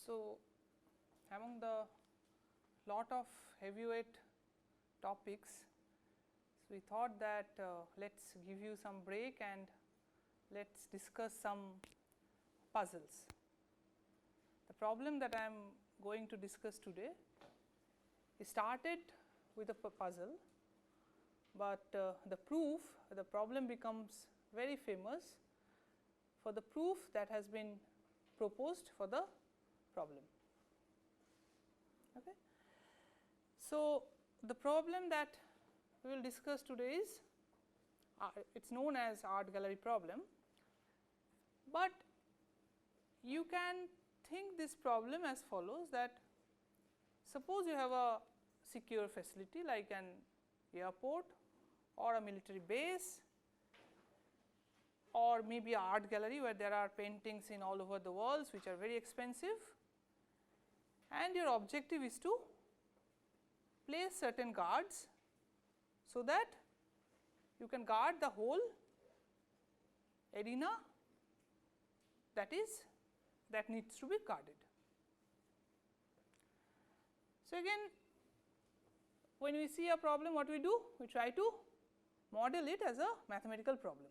So, among the lot of heavyweight topics, so we thought that let us give you some break and let us discuss some puzzles. The problem that I am going to discuss today is started with a puzzle, but the problem becomes very famous for the proof that has been proposed for the problem. Okay. So, the problem that we will discuss today is it is known as art gallery problem, but you can think this problem as follows, that suppose you have a secure facility like an airport or a military base or maybe an art gallery where there are paintings in all over the walls which are very expensive, and your objective is to place certain guards so that you can guard the whole arena that needs to be guarded. So, again when we see a problem, what we do? We try to model it as a mathematical problem.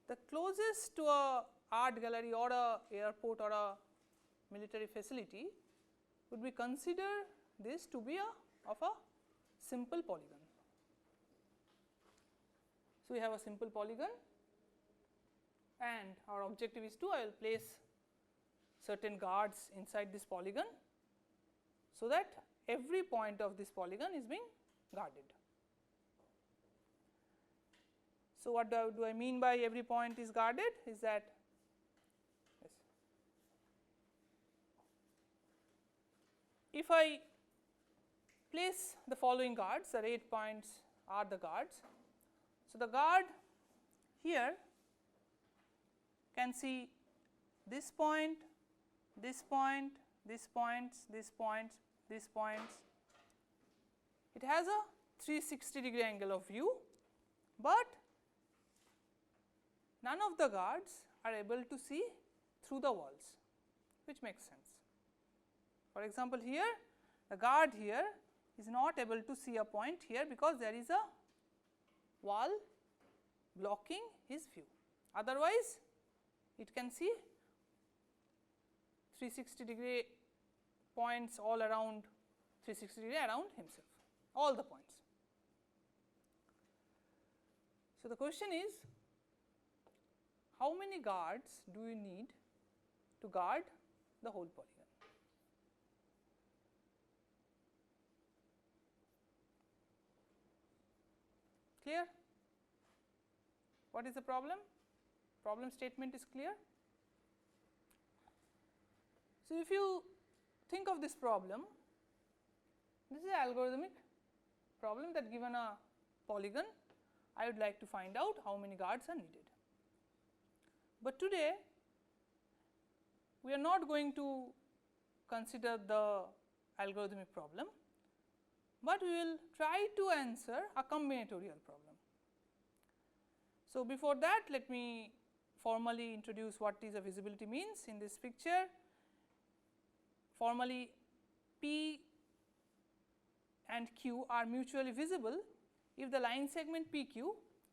The closest to a art gallery or a airport or a military facility would be consider this to be of a simple polygon. So, we have a simple polygon and our objective is to I will place certain guards inside this polygon, so that every point of this polygon is being guarded. So, what do I mean by every point is guarded is that if I place the following guards, the red points are the guards. So, the guard here can see this point, this point, this points, this points, this points. It has a 360-degree angle of view, but none of the guards are able to see through the walls, which makes sense. For example, here the guard here is not able to see a point here because there is a wall blocking his view, otherwise it can see 360-degree points all around, 360-degree around himself, all the points. So, the question is, how many guards do you need to guard the whole polygon? Clear? What is the problem? Problem statement is clear. So, if you think of this problem, this is an algorithmic problem that given a polygon, I would like to find out how many guards are needed. But today we are not going to consider the algorithmic problem, but we will try to answer a combinatorial problem. So, before that, let me formally introduce what is a visibility means. In this picture, formally P and Q are mutually visible if the line segment PQ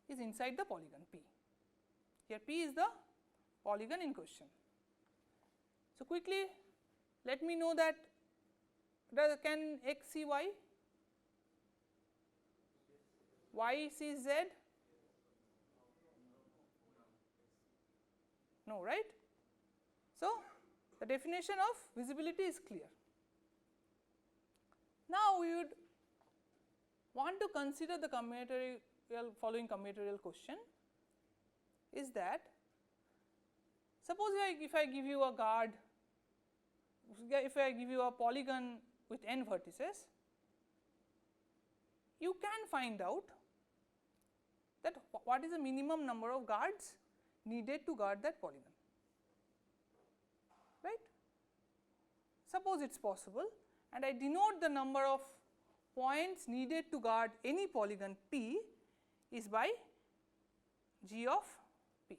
is inside the polygon P. Here P is the polygon in question. So, quickly let me know that can X see Y? Y sees Z? No, right? So, the definition of visibility is clear. Now, we would want to consider the following combinatorial question is that suppose if I give you a guard, if I give you a polygon with n vertices, you can find out that what is the minimum number of guards needed to guard that polygon, right. Suppose it is possible and I denote the number of points needed to guard any polygon P is by G of P.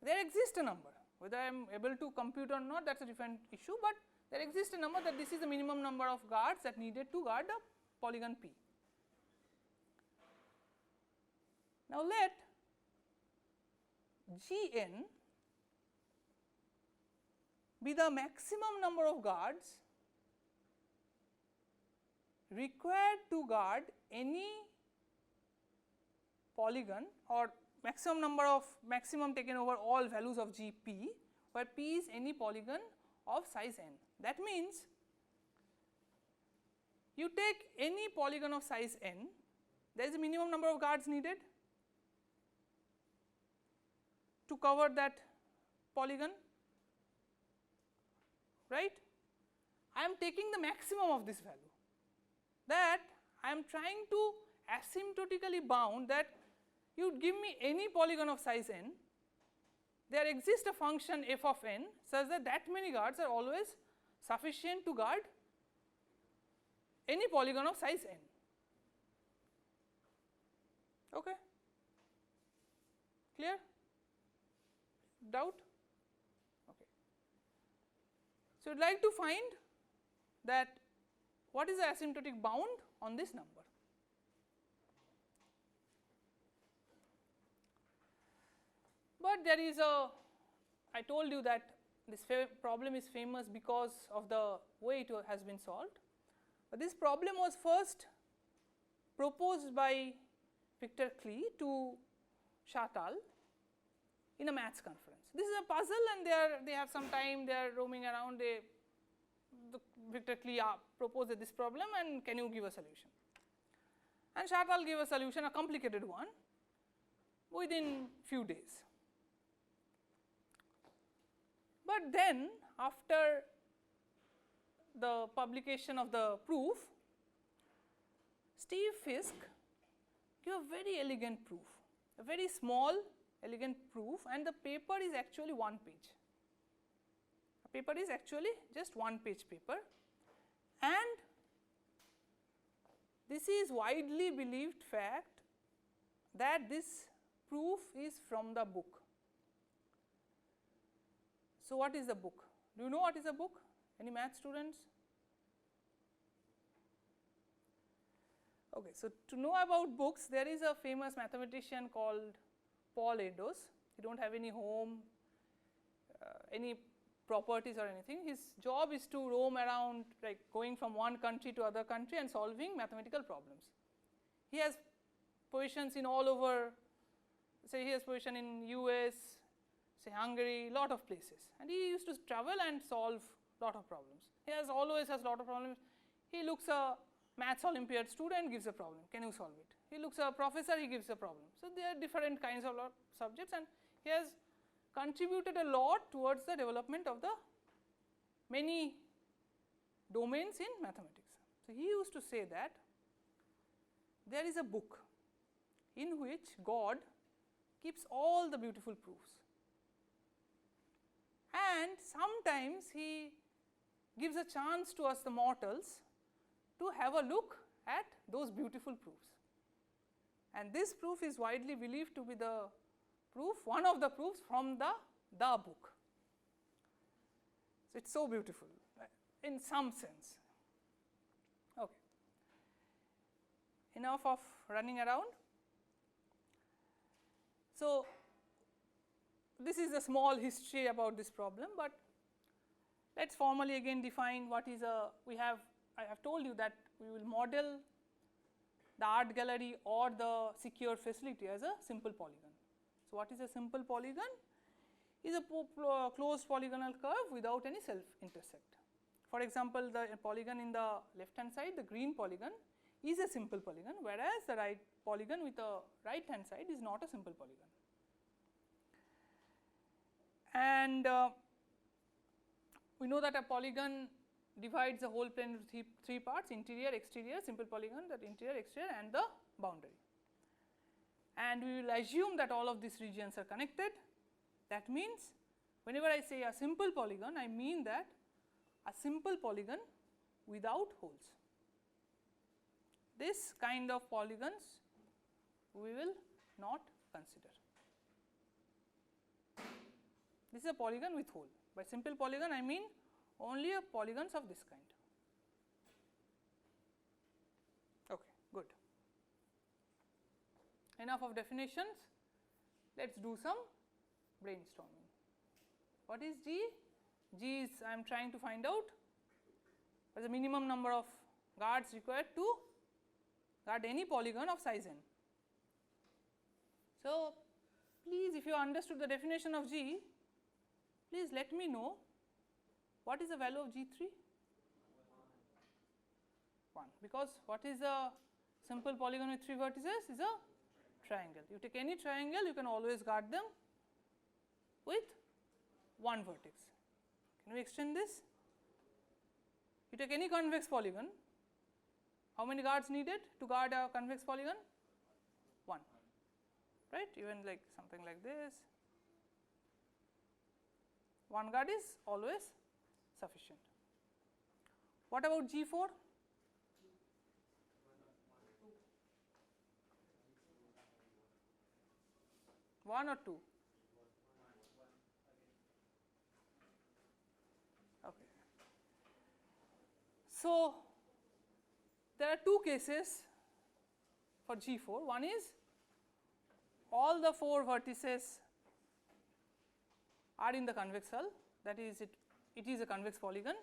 There exists a number Whether I am able to compute or not, that is a different issue, but there exists a number that this is the minimum number of guards that needed to guard the polygon P. Now, let Gn be the maximum number of guards required to guard any polygon, or maximum taken over all values of Gp, where P is any polygon of size n. That means you take any polygon of size n, there is a minimum number of guards needed to cover that polygon, right. I am taking the maximum of this value, that I am trying to asymptotically bound that you give me any polygon of size n, there exists a function f of n such that that many guards are always sufficient to guard any polygon of size n. Okay. Clear? Doubt? Okay. So, you would like to find that what is the asymptotic bound on this number. But there is a, I told you that this problem is famous because of the way it has been solved. But this problem was first proposed by Victor Klee to Chatal in a maths conference. This is a puzzle, and they have some time, they are roaming around, Victor Klee proposed this problem, and can you give a solution? And Chatal gave a solution, a complicated one, within few days. But then after the publication of the proof, Steve Fisk gave a very elegant proof, a very small elegant proof, and the paper is actually one page. The paper is actually just one page paper, and this is widely believed fact that this proof is from the book. So, what is the book? Do you know what is the book? Any math students? Okay, so to know about books, there is a famous mathematician called Paul Edos. He don't have any home, any properties or anything. His job is to roam around, like going from one country to other country and solving mathematical problems. He has positions in all over, say he has position in US, say Hungary, lot of places, and he used to travel and solve lot of problems. He always has lot of problems. He looks a maths Olympiad student, gives a problem, can you solve it? He looks a professor, he gives a problem. So, there are different kinds of subjects, and he has contributed a lot towards the development of the many domains in mathematics. So, he used to say that there is a book in which God keeps all the beautiful proofs, and sometimes he gives a chance to us the mortals to have a look at those beautiful proofs, and this proof is widely believed to be the proof, one of the proofs from the book. So, it is so beautiful in some sense. Okay. Enough of running around. So, this is a small history about this problem, but let us formally again define what is a, I have told you that we will model the art gallery or the secure facility as a simple polygon. So, what is a simple polygon? Is a closed polygonal curve without any self intersect. For example, the polygon in the left hand side, the green polygon is a simple polygon, whereas the right polygon with the right hand side is not a simple polygon. And we know that a polygon divides the whole plane into three parts: interior, exterior, simple polygon, that interior, exterior, and the boundary. And we will assume that all of these regions are connected. That means whenever I say a simple polygon, I mean that a simple polygon without holes. This kind of polygons we will not consider. This is a polygon with hole. By simple polygon I mean only a polygons of this kind. Okay, good. Enough of definitions. Let us do some brainstorming. What is G? G is I am trying to find out what is the minimum number of guards required to guard any polygon of size n. So, please if you understood the definition of G, please let me know what is the value of G3? 1, because what is a simple polygon with 3 vertices is a triangle. You take any triangle, you can always guard them with 1 vertex. Can we extend this? You take any convex polygon, how many guards needed to guard a convex polygon? 1, right, even like something like this, 1 guard is always sufficient. What about G4? One or 2? Okay. So, there are 2 cases for G4. One is all the 4 vertices are in the convex hull, that is it is a convex polygon,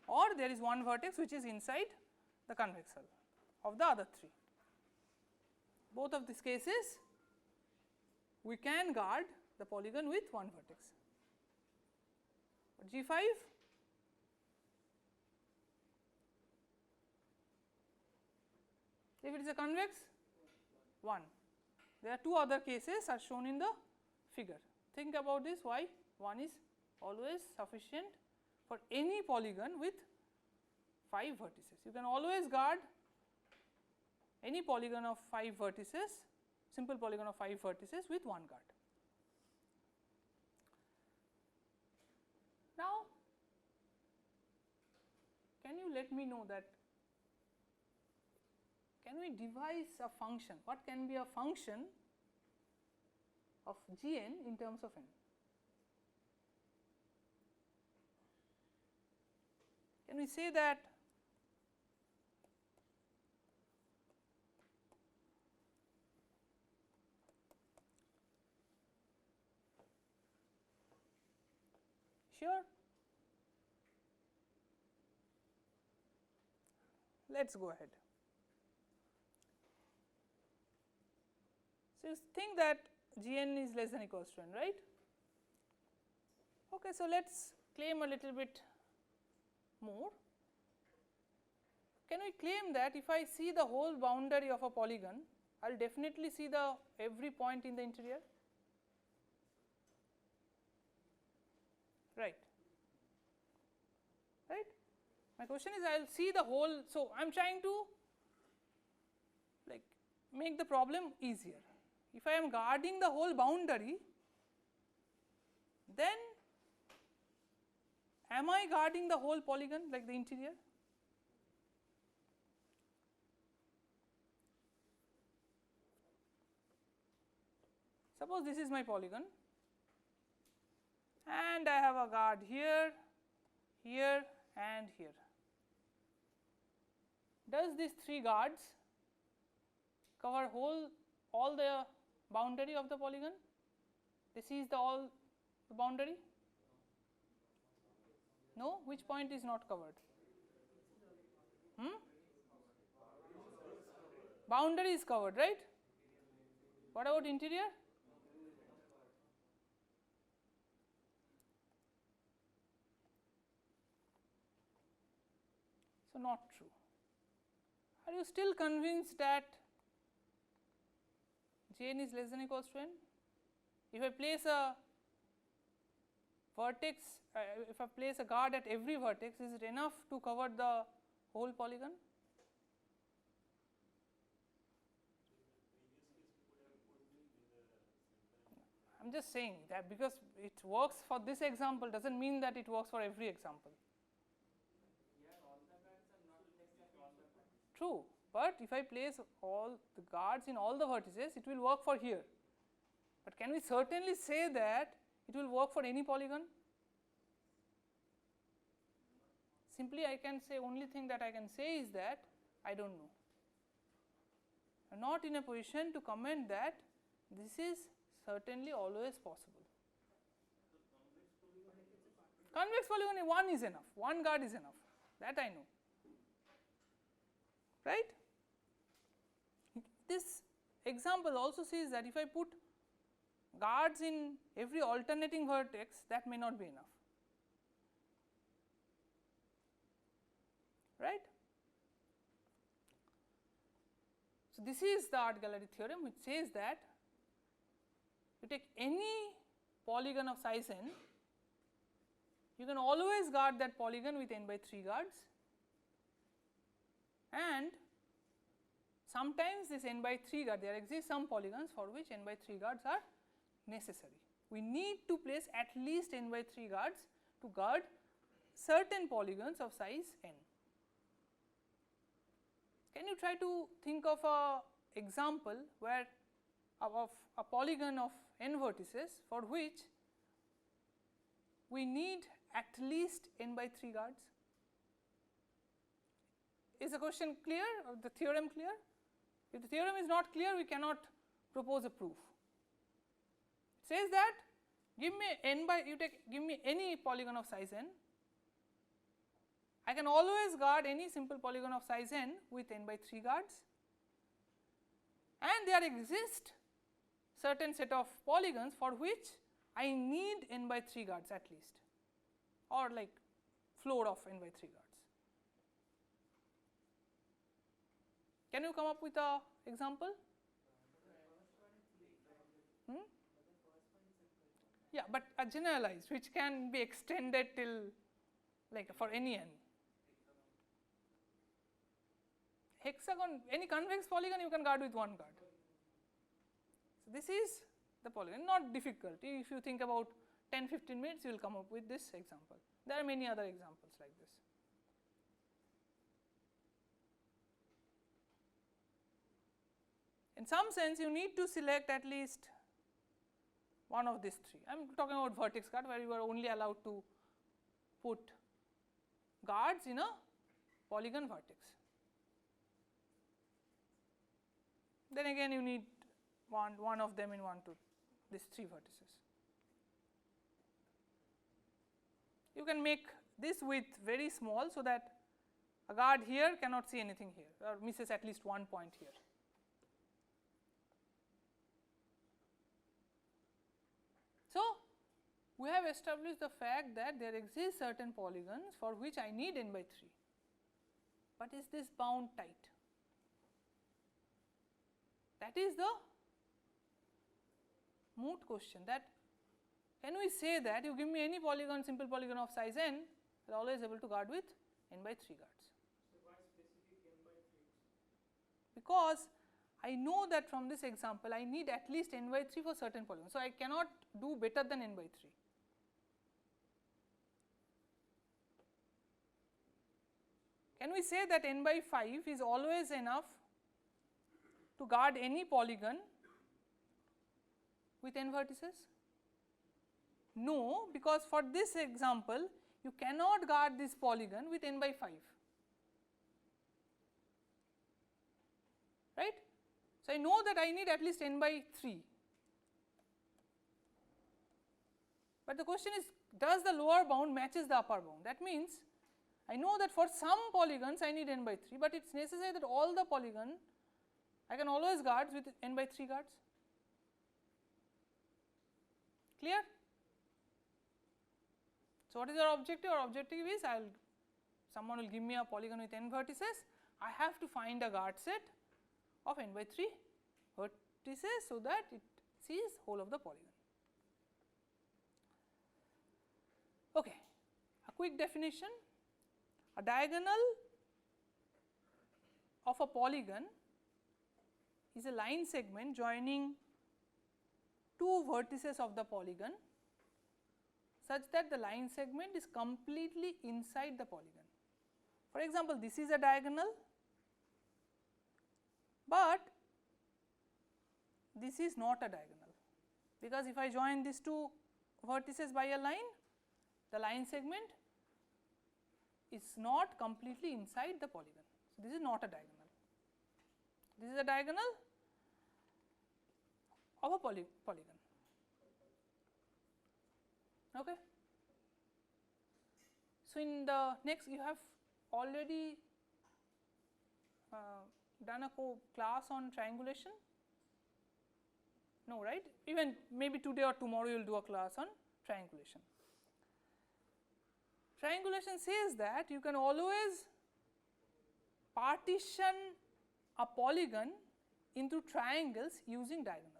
or there is one vertex which is inside the convex hull of the other 3. Both of these cases we can guard the polygon with one vertex. But G5, if it is a convex, 1. There are 2 other cases are shown in the figure. Think about this, why 1 is always sufficient for any polygon with 5 vertices. You can always guard any polygon of 5 vertices, simple polygon of 5 vertices with 1 guard. Now, can you let me know that, can we devise a function, what can be a function of Gn in terms of n? Can we say that sure? Let us go ahead. So, you think that Gn is less than or equals to n, right? Okay, so let us claim a little bit more. Can we claim that if I see the whole boundary of a polygon, I will definitely see the every point in the interior? Right. Right? My question is I will see the whole, so I am trying to like make the problem easier. If I am guarding the whole boundary, then am I guarding the whole polygon like the interior? Suppose this is my polygon and I have a guard here, here and here. Does these 3 guards cover all the boundary of the polygon? This is the all the boundary? No, which point is not covered? Boundary is covered, right? What about interior? So, not true. Are you still convinced that Jn is less than or equals to n? If I place a vertex, if I place a guard at every vertex, is it enough to cover the whole polygon? I am just saying that because it works for this example does not mean that it works for every example. True, but if I place all the guards in all the vertices, it will work for here. But can we certainly say that it will work for any polygon? Simply I can say, only thing that I can say is that I do not know. I am not in a position to comment that this is certainly always possible. Convex polygon, one is enough, one guard is enough, that I know, right. This example also says that if I put guards in every alternating vertex, that may not be enough, right. So, this is the art gallery theorem, which says that you take any polygon of size n, you can always guard that polygon with n by 3 guards, and sometimes this n by 3 guard, there exist some polygons for which n by 3 guards are necessary. We need to place at least n by 3 guards to guard certain polygons of size n. Can you try to think of a example where of a polygon of n vertices for which we need at least n by 3 guards? Is the question clear or the theorem clear? If the theorem is not clear, we cannot propose a proof. It says that give me n by, give me any polygon of size n, I can always guard any simple polygon of size n with n by 3 guards, and there exist certain set of polygons for which I need n by 3 guards at least, or like floor of n by 3 guards. Can you come up with a example? Yeah, but a generalized which can be extended till like for any n. Hexagon, any convex polygon you can guard with one guard. So, this is the polygon, not difficult. If you think about 10-15 minutes, you will come up with this example. There are many other examples like this. In some sense, you need to select at least one of these three. I am talking about vertex guard where you are only allowed to put guards in a polygon vertex. Then again you need one of them in these 3 vertices. You can make this width very small so that a guard here cannot see anything here or misses at least one point here. So, we have established the fact that there exist certain polygons for which I need n by 3, but is this bound tight? That is the moot question, that can we say that you give me any polygon, simple polygon of size n, I am always able to guard with n by 3 guards. So, why specific n by 3? Because I know that from this example I need at least n by 3 for certain polygons. So, I cannot do better than n by 3. Can we say that n by 5 is always enough to guard any polygon with n vertices? No, because for this example you cannot guard this polygon with n by 5, right. So, I know that I need at least n by 3, but the question is, does the lower bound matches the upper bound? That means I know that for some polygons I need n by 3, but it is necessary that all the polygon I can always guard with n by 3 guards. Clear? So, what is our objective? Our objective is someone will give me a polygon with n vertices, I have to find a guard set of n by 3 vertices so that it sees whole of the polygon. Okay. A quick definition: a diagonal of a polygon is a line segment joining 2 vertices of the polygon such that the line segment is completely inside the polygon. For example, this is a diagonal, but this is not a diagonal, because if I join these 2 vertices by a line, the line segment is not completely inside the polygon. So, this is not a diagonal, this is a diagonal of a polygon. Okay. So, in the next you have already done a class on triangulation? No, right? Even maybe today or tomorrow you will do a class on triangulation. Triangulation says that you can always partition a polygon into triangles using diagonals.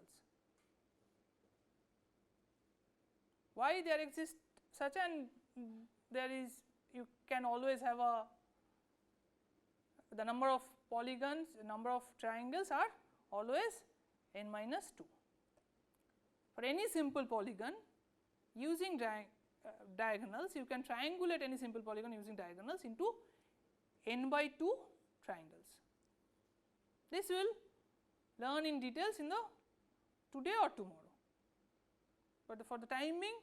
Why there exists such an, there is, you can always have a, the number of polygons, the number of triangles are always n minus 2. For any simple polygon using diagonals, you can triangulate any simple polygon using diagonals into n by 2 triangles. This we will learn in details in the today or tomorrow. But for the time being,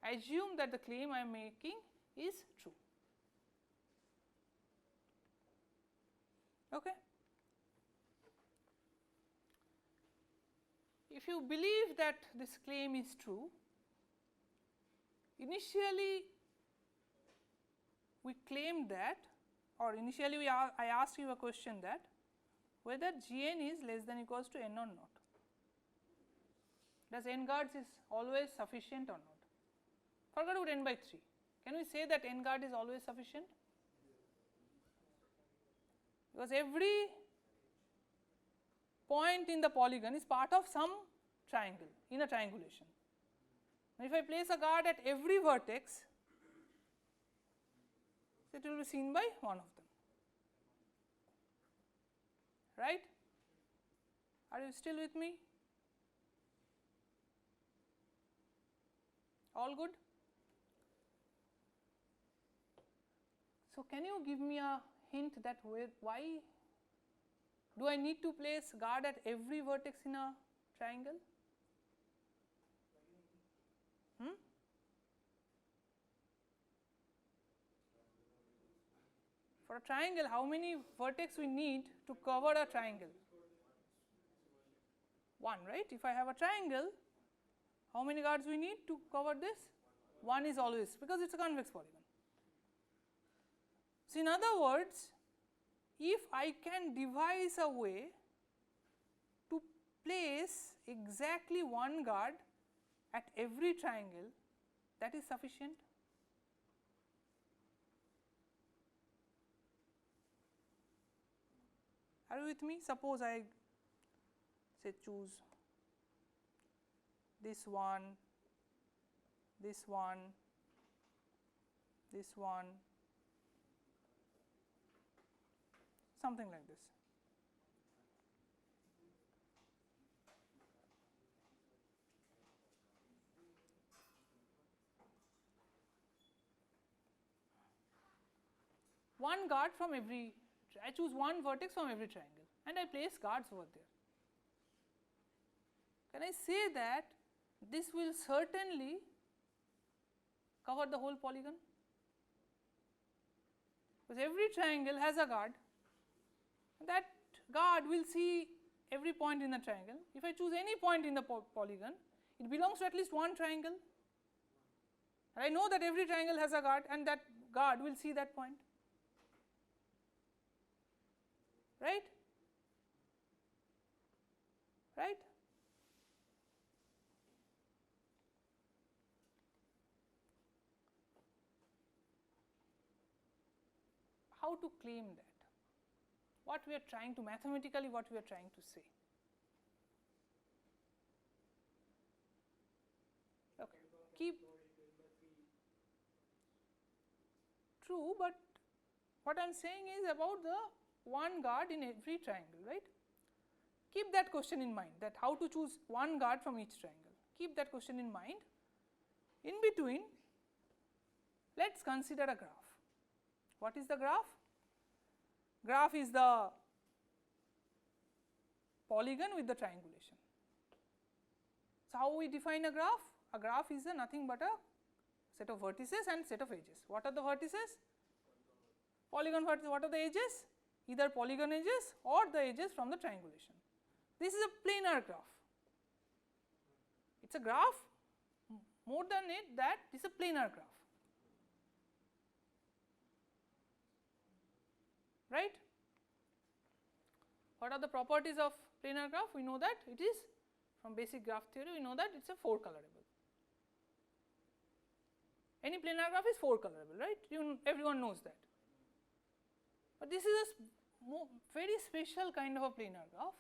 assume that the claim I am making is true. Okay. If you believe that this claim is true, initially we claimed that, or initially I asked you a question that whether Gn is less than equals to n or not. Does n guards is always sufficient or not? Forget about n by 3. Can we say that n guard is always sufficient? Because every point in the polygon is part of some triangle in a triangulation. Now, if I place a guard at every vertex, it will be seen by one of them, right? Are you still with me? All good? So, can you give me a hint that why do I need to place guard at every vertex in a triangle? For a triangle, how many vertex we need to cover a triangle? 1, right? If I have a triangle, how many guards we need to cover this? 1 is always, because it is a convex polygon. So, in other words, if I can devise a way to place exactly one guard at every triangle, that is sufficient. Are you with me? Suppose I say choose this one, this one, this one, something like this. One guard from every, I choose one vertex from every triangle and I place guards over there. Can I say that this will certainly cover the whole polygon? Because every triangle has a guard. That guard will see every point in the triangle. If I choose any point in the polygon, it belongs to at least one triangle. And I know that every triangle has a guard and that guard will see that point. Right? Right? How to claim that? What we are trying to, mathematically what we are trying to say. Okay. Keep true, but what I am saying is about the one guard in every triangle, right? Keep that question in mind, that how to choose one guard from each triangle. Keep that question in mind. In between, let us consider a graph. What is the graph? Graph is the polygon with the triangulation. So, how we define a graph? a graph is nothing but a set of vertices and set of edges. What are the vertices? Polygon vertices. What are the edges? Either polygon edges or the edges from the triangulation. This is a planar graph. It is a graph, more than it that it is a planar graph, right. What are the properties of planar graph? We know that it is, from basic graph theory, we know that it is a 4 colorable. Any planar graph is 4 colorable, right? Everyone knows that. But this is a very special kind of a planar graph,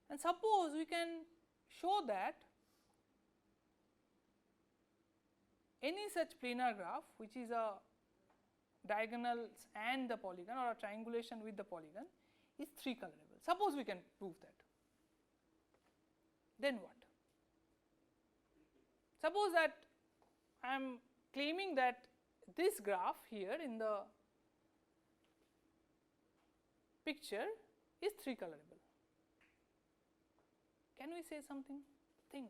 and suppose we can show that any such planar graph which is a diagonals and the polygon or a triangulation with the polygon is 3 colorable. Suppose we can prove that. Then what? Suppose that I am claiming that this graph here in the picture is 3 colorable. Can we say something? Think.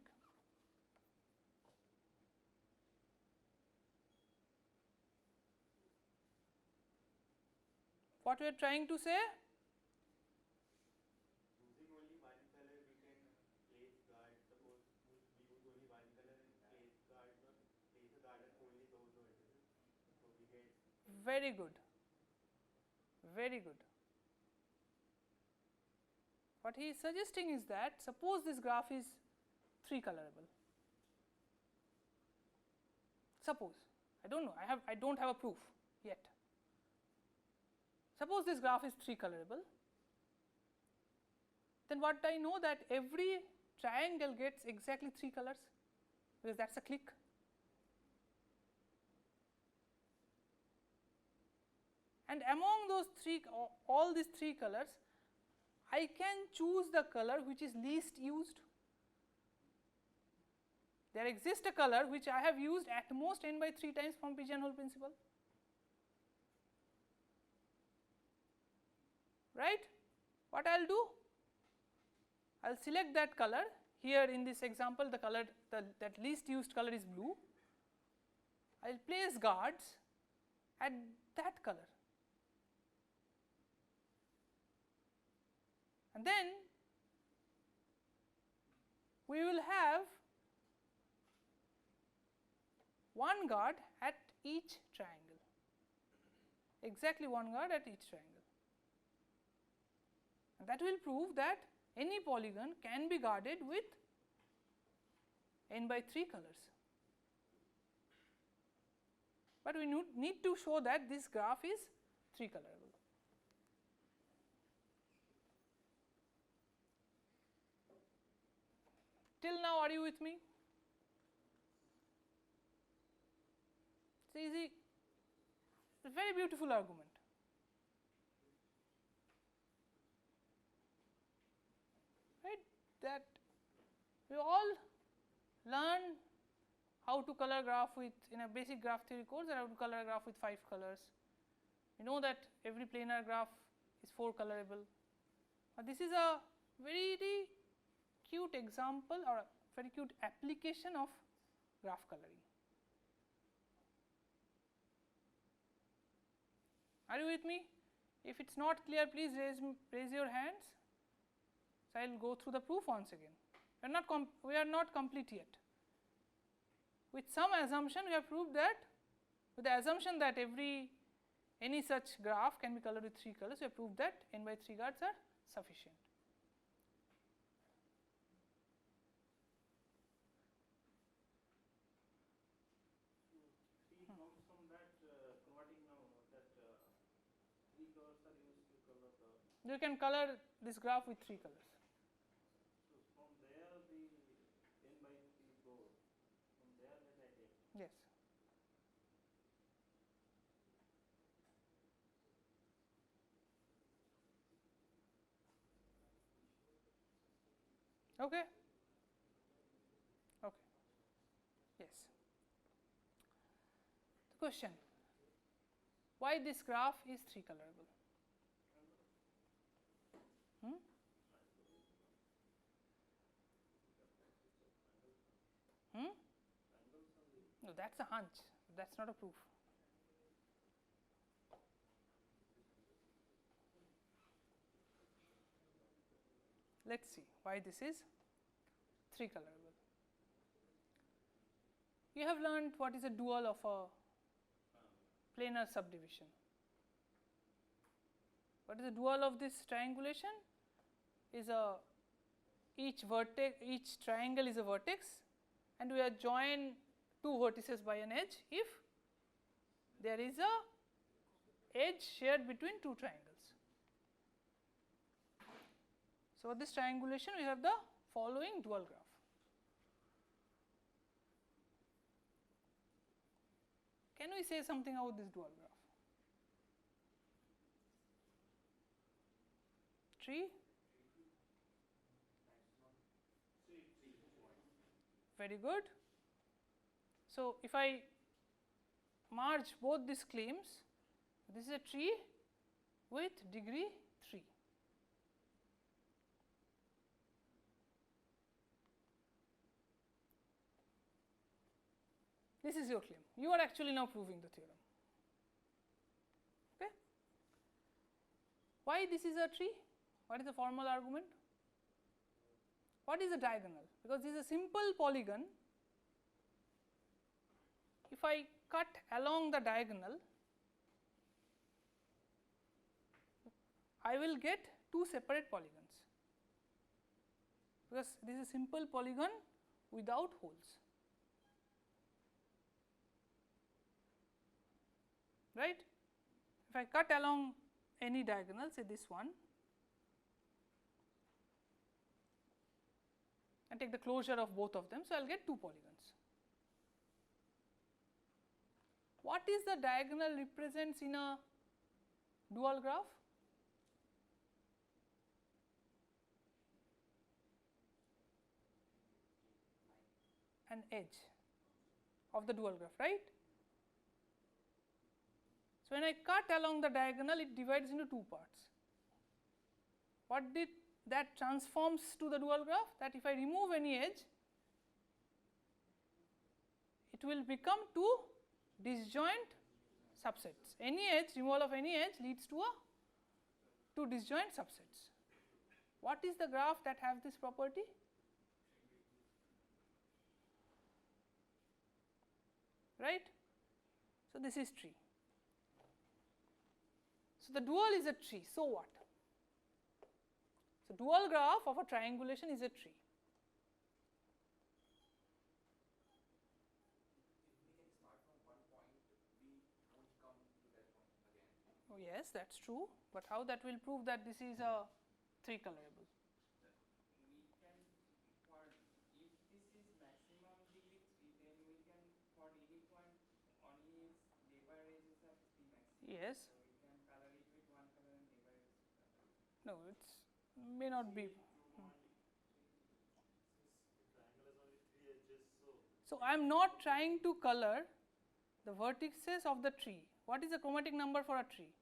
What we are trying to say? Using only one color we can place guard. Suppose we use only one color and place guard, or place a guard at only those vertices. So we get. Very good. Very good. What he is suggesting is that suppose this graph is 3 colorable. Suppose, I don't know, I don't have a proof yet. Suppose this graph is 3 colorable, then what I know that every triangle gets exactly 3 colors, because that is a clique. And among those all these 3 colors, I can choose the color which is least used. There exists a color which I have used at most n by 3 times from pigeonhole principle, right. What I will do? I will select that color. Here in this example the color, that least used color is blue. I will place guards at that color, and then we will have one guard at each triangle, exactly one guard at each triangle, and that will prove that any polygon can be guarded with n by 3 colors. But we need to show that this graph is 3 colorable. Till now, are you with me? It's easy. It's a very beautiful argument. Right? That we all learn how to color graph with, in a basic graph theory course, how to color a graph with 5 colors. We know that every planar graph is 4 colorable. But this is a very cute example or a very cute application of graph coloring. Are you with me? If it is not clear, please raise your hands. So I will go through the proof once again. We are not complete yet. With some assumption, we have proved that, with the assumption that any such graph can be colored with 3 colors, we have proved that n by 3 guards are sufficient. He comes from that converting now that 3 colors are used to color the. You can color this graph with 3 colors. So from there the n by 3 goes. From there that I take. Yes. Okay. Okay. Yes. The question: why this graph is 3 colorable? No, that is a hunch, that is not a proof. Let us see why this is 3 colorable. You have learned what is a dual of a planar subdivision. What is the dual of this triangulation? Is a each triangle is a vertex, and we are joined 2 vertices by an edge if there is a edge shared between 2 triangles. So, for this triangulation we have the following dual graph. Can we say something about this dual graph? Tree? Very good. So, if I merge both these claims, this is a tree with degree 3. This is your claim. You are actually now proving the theorem. Okay. Why this is a tree? What is the formal argument? What is a diagonal? Because this is a simple polygon. If I cut along the diagonal, I will get 2 separate polygons, because this is a simple polygon without holes, right. If I cut along any diagonal, say this one, and take the closure of both of them, so I will get 2 polygons. What is the diagonal represents in a dual graph? An edge of the dual graph, right. So, when I cut along the diagonal, it divides into 2 parts. What did that transforms to the dual graph? That if I remove any edge, it will become 2 disjoint subsets. Any edge, removal of any edge leads to 2 disjoint subsets. What is the graph that has this property? Right. So, this is tree. So, the dual is a tree. So, what? So, dual graph of a triangulation is a tree. Oh, yes, that is true, but how that will prove that this is a 3 colorable? We can, for if this is maximum degree 3, then we can, for any point on its neighbor edges of the maximum. Yes. So we can color it with one color and neighbor edges with another. No, it may not be. So, I am not trying to color the vertices of the tree. What is the chromatic number for a tree?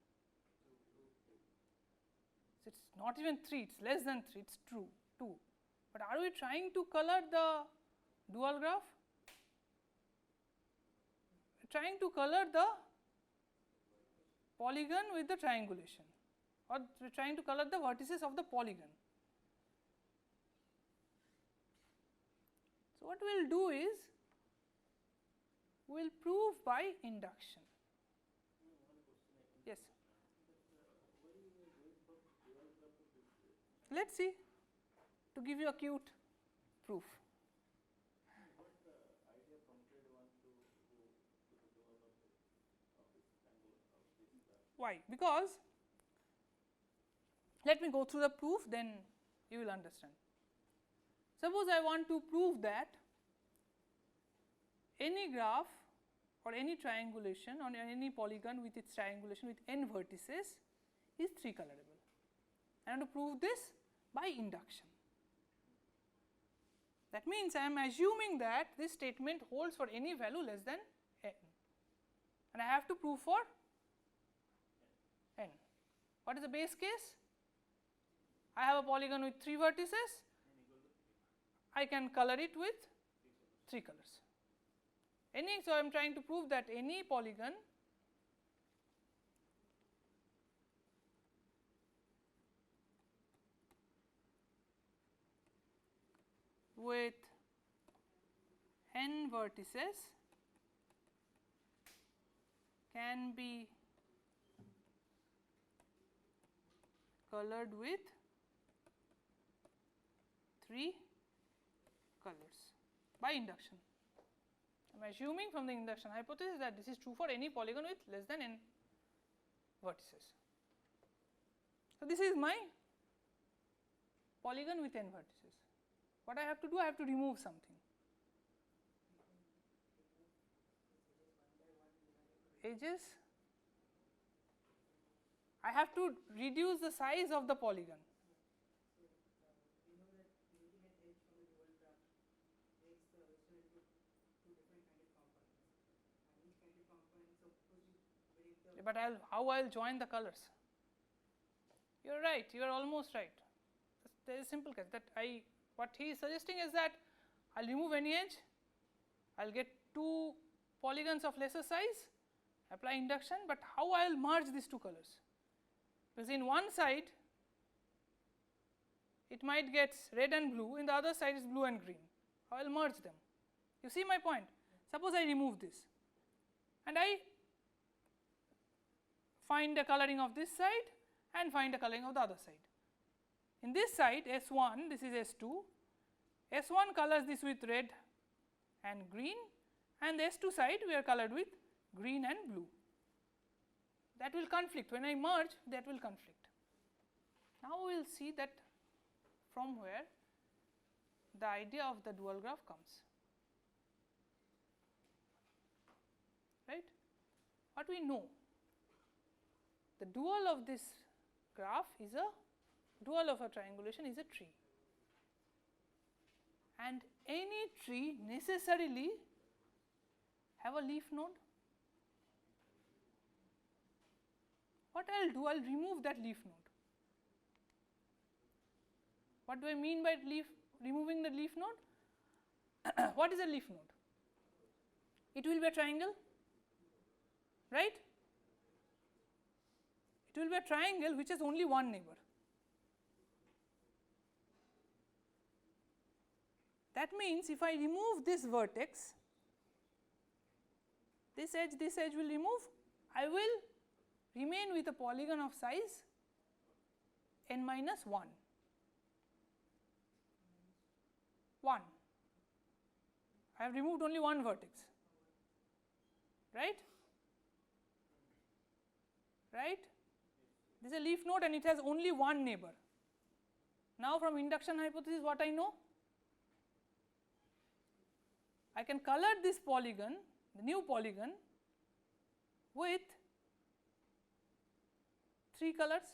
So, it is not even 3, it is less than 3, it is true 2. But are we trying to color the dual graph? We are trying to color the polygon with the triangulation, or we are trying to color the vertices of the polygon. So, what we will do is, we will prove by induction. Yes. Let us see, to give you a cute proof. What idea prompted one to go to the dual of this angle of this graph? Why? Because, let me go through the proof, then you will understand. Suppose I want to prove that any graph or any triangulation on any polygon with its triangulation with n vertices is 3 colorable. I want to prove this by induction. That means I am assuming that this statement holds for any value less than n, and I have to prove for n. What is the base case? I have a polygon with 3 vertices, I can color it with 3 colors. So I am trying to prove that any polygon with n vertices can be colored with 3 colors by induction. I am assuming from the induction hypothesis that this is true for any polygon with less than n vertices. So, this is my polygon with n vertices. What I have to do? I have to remove something. Edges. I have to reduce the size of the polygon. But how I will join the colors? You are right, you are almost right. There is a simple case that what he is suggesting is that I will remove any edge, I will get 2 polygons of lesser size, apply induction, but how I will merge these 2 colors? Because in one side it might get red and blue, in the other side is blue and green. How I will merge them? You see my point? Suppose I remove this and I find the coloring of this side and find the coloring of the other side. In this side S1, this is S2, S1 colors this with red and green, and the S2 side we are colored with green and blue. That will conflict. When I merge, that will conflict. Now we will see that from where the idea of the dual graph comes. Right? What we know? The dual of this graph is a dual of a triangulation is a tree, and any tree necessarily have a leaf node. What I will do? I will remove that leaf node. What do I mean by removing the leaf node? What is a leaf node? It will be a triangle, right? It will be a triangle which has only one neighbor. That means if I remove this vertex, this edge will remove, I will remain with a polygon of size n minus 1. 1. I have removed only one vertex, right? Right? This is a leaf node and it has only one neighbor. Now from induction hypothesis what I know? I can color this polygon, the new polygon, with 3 colors.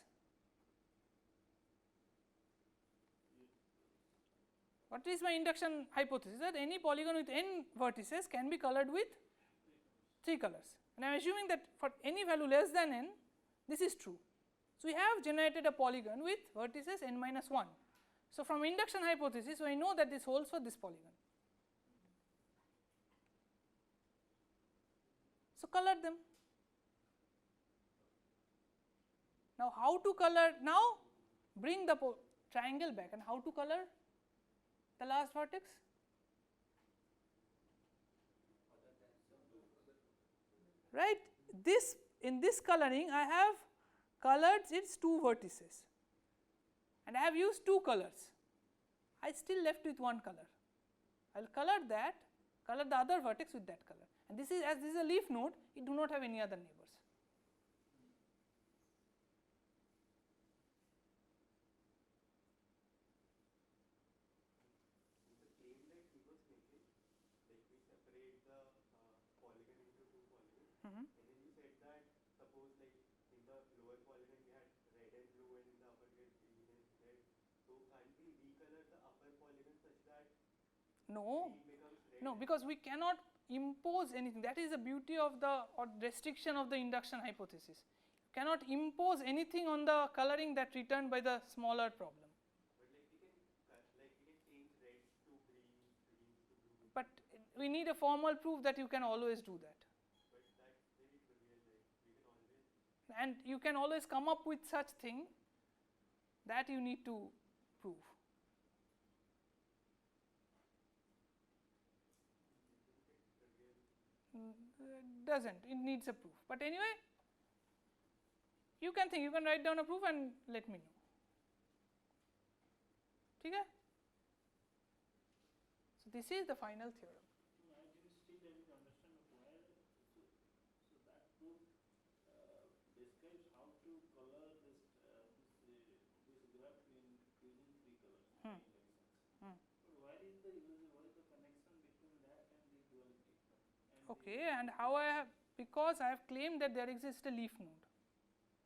What is my induction hypothesis? That any polygon with n vertices can be colored with 3 colors, and I am assuming that for any value less than n this is true. So, we have generated a polygon with vertices n minus 1. So, from induction hypothesis I know that this holds for this polygon. So, color them. Now, how to color? Now, bring the triangle back, and how to color the last vertex? Right? In this coloring I have colored its 2 vertices and I have used 2 colors. I still left with 1 color. I will color that, color the other vertex with that color, and this is, as this is a leaf node, it do not have any other neighbors. The claim that he was making, like we separate the polygon into 2 polygons, and then you said that suppose like in the lower polygon we had red and blue and in the upper we had green and red, so can't we recolor the upper polygon such that No, green becomes red? no, because we cannot impose anything. That is the beauty of the restriction of the induction hypothesis. You cannot impose anything on the coloring that returned by the smaller problem. But like we can change red to green, green to blue. but we need a formal proof that you can always do that. But that's very trivial, like we can always. And you can always come up with such thing that you need to prove. Doesn't, it needs a proof. But anyway, you can think, you can write down a proof and let me know. Okay? So this is the final theorem. I didn't still able to understand why. So that proof describes how to color this graph in using 3 colors. Hmm. Hmm. But why is the connection between that and the duality? And Okay, and how I have, because I have claimed that there exists a leaf node.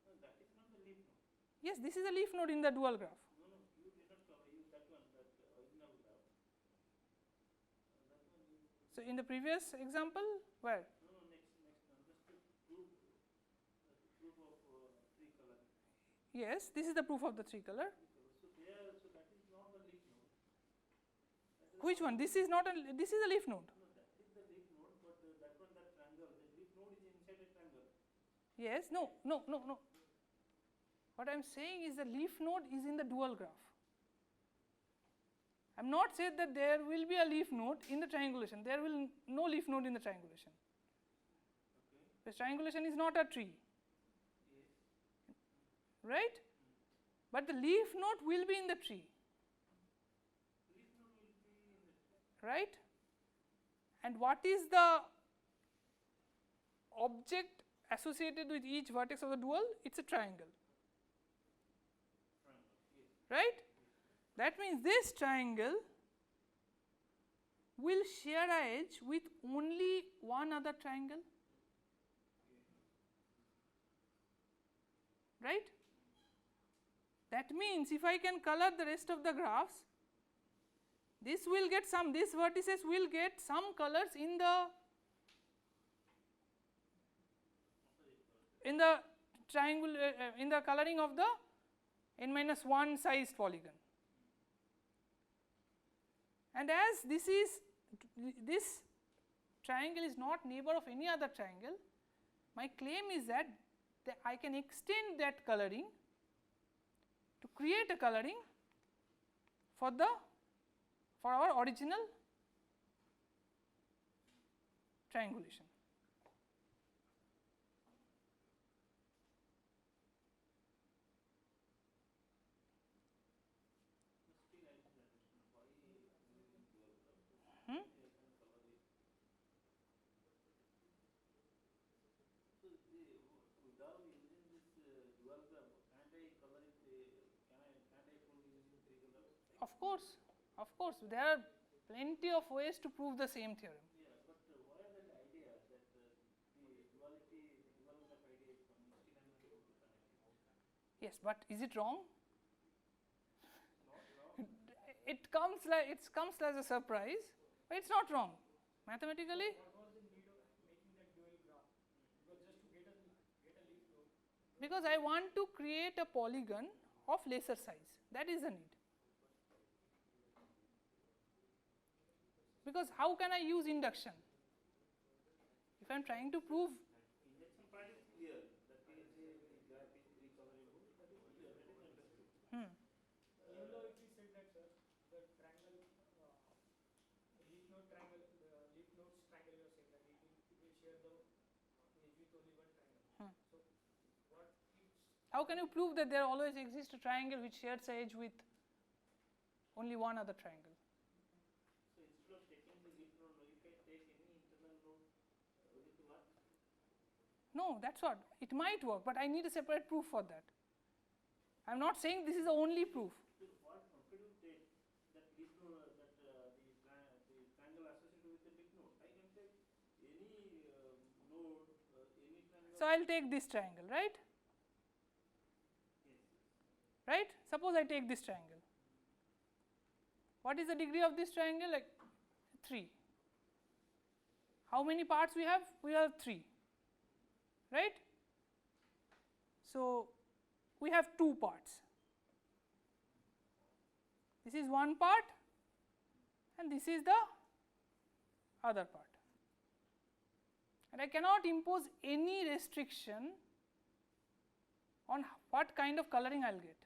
no, that is not the leaf node. Yes, this is a leaf node in the dual graph. No, you did not use that one, that original graph. That one you. So in the previous example, where? No, next one. Just to prove proof of 3 color. Yes, this is the proof of the 3 color. So there, so that is not the leaf node. That is Which one? This is not a, this is a leaf node. No, that is the leaf node, but that one, that triangle, the leaf node is inside a triangle. Yes, no. What I am saying is the leaf node is in the dual graph. I am not saying that there will be a leaf node in the triangulation. There will no leaf node in the triangulation. Okay. Because triangulation is not a tree. Yes. Right? But the leaf node will be in the tree. Leaf node will be in the. Right? And what is the object associated with each vertex of the dual? It's a triangle. Triangle. Yes. Right? That means this triangle will share a edge with only one other triangle. Right? That means if I can color the rest of the graphs, this will get some, these vertices will get some colors in the triangle, in the coloring of the n-1 sized polygon. And as this triangle is not neighbor of any other triangle, my claim is that I can extend that coloring to create a coloring for our original triangulation. Still I didn't understand why using dual graph. Hmm? I can color it. So without using this dual graph, can't I color it? Can't I prove using 3 colors? Of course, there are plenty of ways to prove the same theorem. Yeah, but why that idea that the duality, dual graph idea is coming? Still I'm not able to connect it. Yes, but is it wrong? Not wrong. It comes as a surprise, but it's not wrong. Mathematically, What was the need of making that dual graph? Because just to get a leaf node. because I want to create a polygon of lesser size. That is the need. Because how can I use induction? If I am trying to prove, Induction part is clear. That is the graph is 3 colorable. That is clear. That is understood. Even though if we said that the triangle, leaf node triangle, the leaf nodes triangle, you are saying that it will share the edge with only one triangle. So what if how can you prove that there always exists a triangle which shares a edge with only one other triangle? So instead of taking the leaf node, you can take any internal node. Will it work? No, that's what. It might work, but I need a separate proof for that. I am not saying this is the only proof. So what? How could you take that leaf node, that the triangle associated with the leaf node? I can take any node, any triangle. So I will take this triangle, right? Yes. Right? Suppose I take this triangle. What is the degree of this triangle? Like 3. How many parts we have? We have 3. Right? So we have 2 parts. This is one part and this is the other part, and I cannot impose any restriction on what kind of coloring I will get.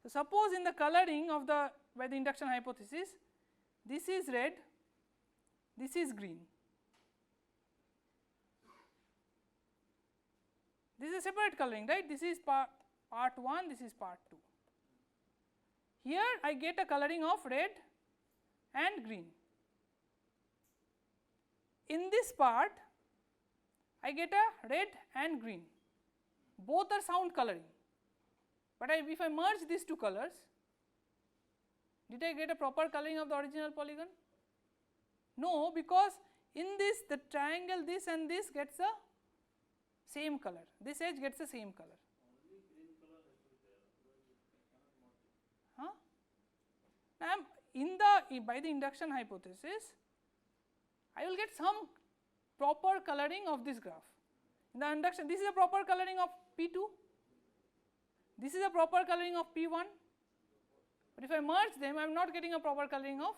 So, suppose in the coloring of the by the induction hypothesis, this is red, this is green. This is a separate coloring, right? This is part 1, this is part 2. Here I get a coloring of red and green. In this part I get a red and green, both are sound coloring, but if I merge these two colors, did I get a proper coloring of the original polygon? No, because in this the triangle this and this gets the same color, this edge gets the same color. Only green color has to be there, otherwise it cannot merge it. Huh? Now, in the by the induction hypothesis, I will get some proper coloring of this graph. In the induction, this is a proper coloring of P2, this is a proper coloring of P1, but if I merge them, I am not getting a proper coloring of.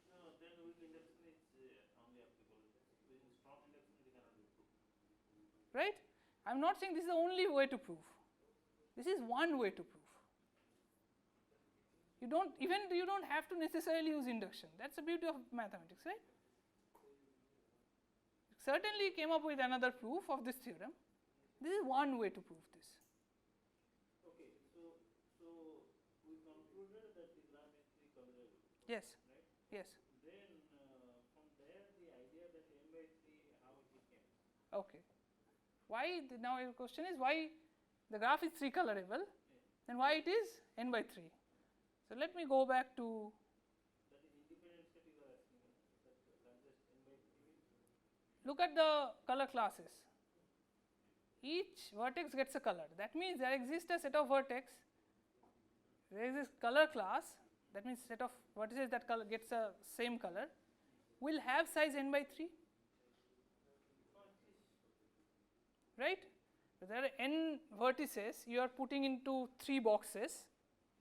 No, then weak induction is only applicable. With strong induction it cannot be proved. Right? I am not saying this is the only way to prove. This is one way to prove. You don't have to necessarily use induction. That's the beauty of mathematics, right? Certainly came up with another proof of this theorem. This is one way to prove this. Okay, so we concluded that the graph is three colorable. Yes. Right? Yes. Then from there the idea that n by 3 how it came. Okay. Why now your question is why the graph is three colorable, then why it is n by 3. So let me go back to That is independent set you are asking. That largest n by 3. look at the color classes. Each vertex gets a color. That means there exists a set of vertex. There is this color class. That means set of vertices that color gets a same color will have size n by 3. Right? So there are n vertices you are putting into 3 boxes,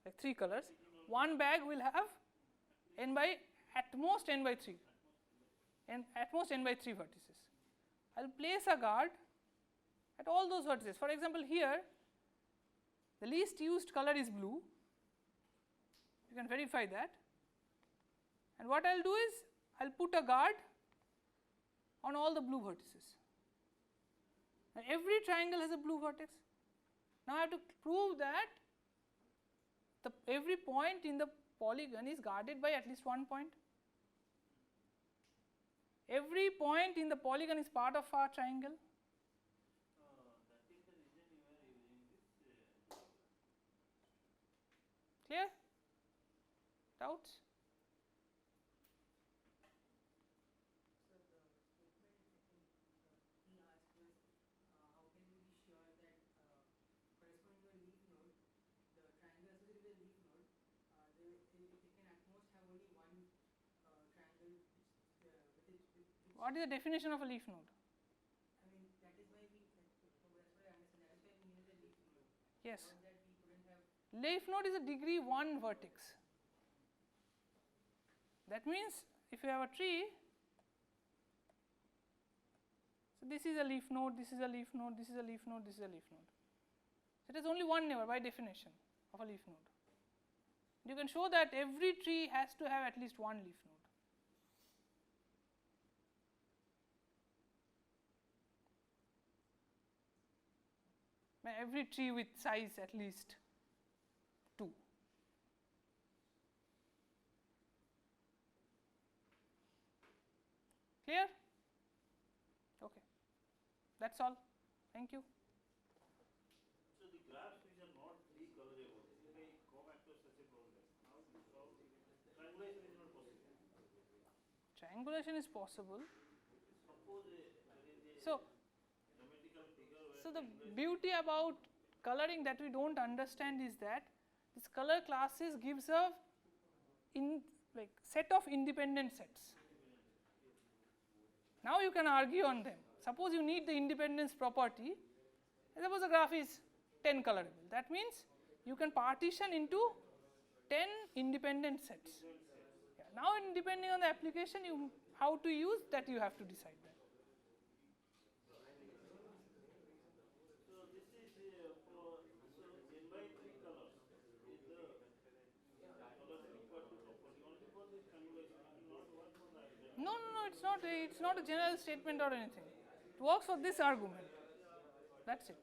like 3 colors. One bag will have n by at most n by 3, and at most n by 3 vertices. I will place a guard at all those vertices. For example, here the least used color is blue. You can verify that. And what I will do is I will put a guard on all the blue vertices. And every triangle has a blue vertex. Now I have to prove that every point in the polygon is guarded by at least one point. Every point in the polygon is part of our triangle. That is the reason you are using this. Clear? Doubts? So the statement he asked was, how can we be sure that corresponding to a leaf node, the triangle associated with a leaf node, it can at most have only one triangle What is the definition of a leaf node? I mean, that is why that's what I understand. That is why we needed a leaf node. Yes. Without that we couldn't have. Leaf node is a degree 1 vertex. That means if you have a tree, so this is a leaf node, this is a leaf node, this is a leaf node, this is a leaf node. So it is only one neighbor by definition of a leaf node. You can show that every tree has to have at least one leaf node. Every tree with size at least 2. Clear? Okay. That's all. Thank you. So the graphs which are not three colorable, if I go back to such a problem, how to solve triangulation is not possible. Triangulation is possible. Suppose there is a So, geometrical figure where so the beauty about coloring that we don't understand is that this color classes gives a set of independent sets. Now you can argue on them. Suppose you need the independence property. Suppose the graph is 10 colorable. That means you can partition into 10 independent sets. Yeah. Now, depending on the application, you how to use that, you have to decide that. So this is for so n by 3 colors is the colors required to properly only for this convolution. It will not work for the exact. No, no, no, it's not a general statement or anything. It works for this argument. That's it.